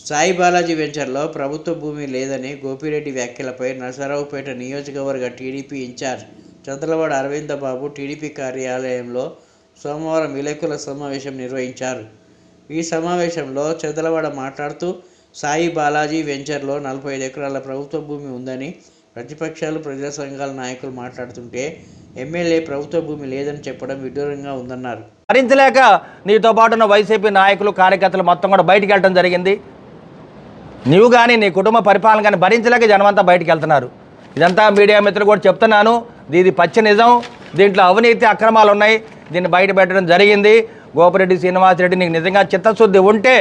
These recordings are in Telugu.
సాయి బాలాజీ వెంచర్లో ప్రభుత్వ భూమి లేదని గోపిరెడ్డి వ్యాఖ్యలపై నరసరావుపేట నియోజకవర్గ టీడీపీ ఇన్ఛార్జ్ చంద్రవాడ అరవిందబాబు టీడీపీ కార్యాలయంలో సోమవారం విలేకరుల సమావేశం నిర్వహించారు. ఈ సమావేశంలో చంద్రవాడ మాట్లాడుతూ సాయి బాలాజీ వెంచర్లో 45 ఎకరాల ప్రభుత్వ భూమి ఉందని ప్రతిపక్షాలు, ప్రజా సంఘాల నాయకులు మాట్లాడుతుంటే ఎమ్మెల్యే ప్రభుత్వ భూమి లేదని చెప్పడం విడ్డూరంగా ఉందన్నారు. భరించలేక నీతో పాటు ఉన్న వైసీపీ నాయకులు, కార్యకర్తలు మొత్తం కూడా బయటికి వెళ్ళడం జరిగింది. నీవు కానీ నీ కుటుంబ పరిపాలన కానీ భరించలేక జనమంతా బయటికి వెళ్తున్నారు. ఇదంతా మీడియా మిత్రులు కూడా చెప్తున్నాను. ఇది పచ్చి నిజం. దీంట్లో అవినీతి అక్రమాలు ఉన్నాయి. దీన్ని బయట పెట్టడం జరిగింది. గోపిరెడ్డి శ్రీనివాసరెడ్డి నీకు నిజంగా చిత్తశుద్ధి ఉంటే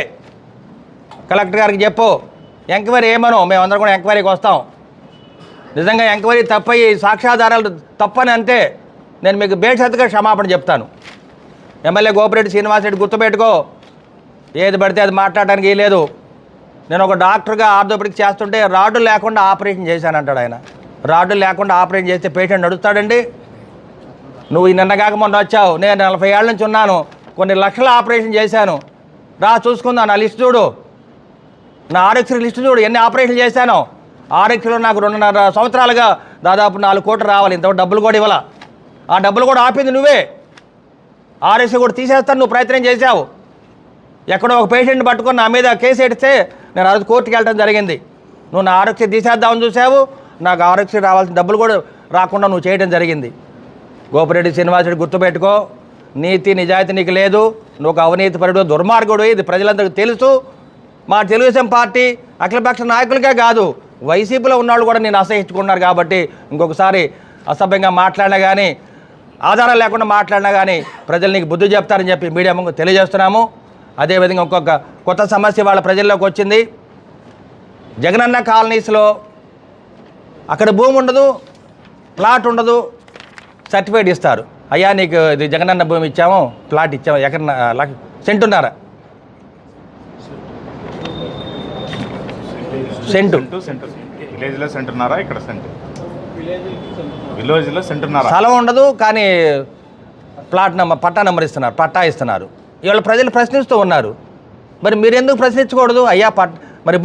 కలెక్టర్ గారికి చెప్పు, ఎంక్వైరీ ఏమనో మేమందరం కూడా ఎంక్వైరీకి వస్తాం. నిజంగా ఎంక్వైరీ తప్పయి సాక్ష్యాధారాలు తప్పని అంతే నేను మీకు బేషరతుగా క్షమాపణ చెప్తాను. ఎమ్మెల్యే గోపిరెడ్డి శ్రీనివాసరెడ్డి గుర్తుపెట్టుకో, ఏది పడితే అది మాట్లాడడానికి లేదు. నేను ఒక డాక్టర్గా ఆర్థోపెడిక్ చేస్తుంటే రాడ్డు లేకుండా ఆపరేషన్ చేశానంటాడు ఆయన. రాడ్డు లేకుండా ఆపరేషన్ చేస్తే పేషెంట్ నడుస్తాడండి? నువ్వు నిన్నగాక మొన్న వచ్చావు. నేను 40 ఏళ్ళ నుంచి ఉన్నాను. కొన్ని లక్షల ఆపరేషన్ చేశాను. రా చూసుకుందాం, నా లిస్ట్ చూడు, నా ఆరోగ్య లిస్ట్ చూడు, ఎన్ని ఆపరేషన్లు చేశానో. ఆరోగ్యలో నాకు 2.5 సంవత్సరాలుగా దాదాపు 4 కోట్లు రావాలి. ఇంతవరకు డబ్బులు కూడా ఇవ్వాల. ఆ డబ్బులు కూడా ఆపింది నువ్వే. ఆర్ఎస్సీ కూడా తీసేస్తాను నువ్వు ప్రయత్నం చేశావు. ఎక్కడో ఒక పేషెంట్ని పట్టుకొని నా మీద కేసు ఎడితే నేను అది కోర్టుకి వెళ్ళడం జరిగింది. నువ్వు నా ఆరోగ్యం తీసేద్దామని చూసావు. నాకు ఆరోగ్యం రావాల్సిన డబ్బులు కూడా రాకుండా నువ్వు చేయడం జరిగింది. గోపిరెడ్డి శ్రీనివాసరెడ్డి గుర్తుపెట్టుకో, నీతి నిజాయితీ నీకు లేదు. నువ్వు ఒక అవినీతి పరుడు, దుర్మార్గుడు. ఇది ప్రజలందరికీ తెలుసు. మా తెలుగుదేశం పార్టీ అఖిలపక్ష నాయకులకే కాదు, వైసీపీలో ఉన్నవాళ్ళు కూడా నేను అసహించుకున్నారు. కాబట్టి ఇంకొకసారి అసభ్యంగా మాట్లాడినా కానీ, ఆధారం లేకుండా మాట్లాడినా కానీ ప్రజలు నీకు బుద్ధి చెప్తారని చెప్పి మీడియా ముందు తెలియజేస్తున్నాము. అదేవిధంగా ఇంకొక కొత్త సమస్య వాళ్ళ ప్రజల్లోకి వచ్చింది. జగనన్న కాలనీస్లో అక్కడ భూమి ఉండదు, ప్లాట్ ఉండదు, సర్టిఫికేట్ ఇస్తారు. అయ్యా నీకు ఇది జగనన్న భూమి ఇచ్చాము, ప్లాట్ ఇచ్చాము, ఎక్కడ సెంటున్నారా? సెంటు స్థలం ఉండదు, కానీ ప్లాట్ నెంబర్, పట్టా నెంబర్ ఇస్తున్నారు, పట్టా ఇస్తున్నారు. ఇవాళ ప్రజలు ప్రశ్నిస్తూ ఉన్నారు. మరి మీరు ఎందుకు ప్రశ్నించకూడదు? అయ్యా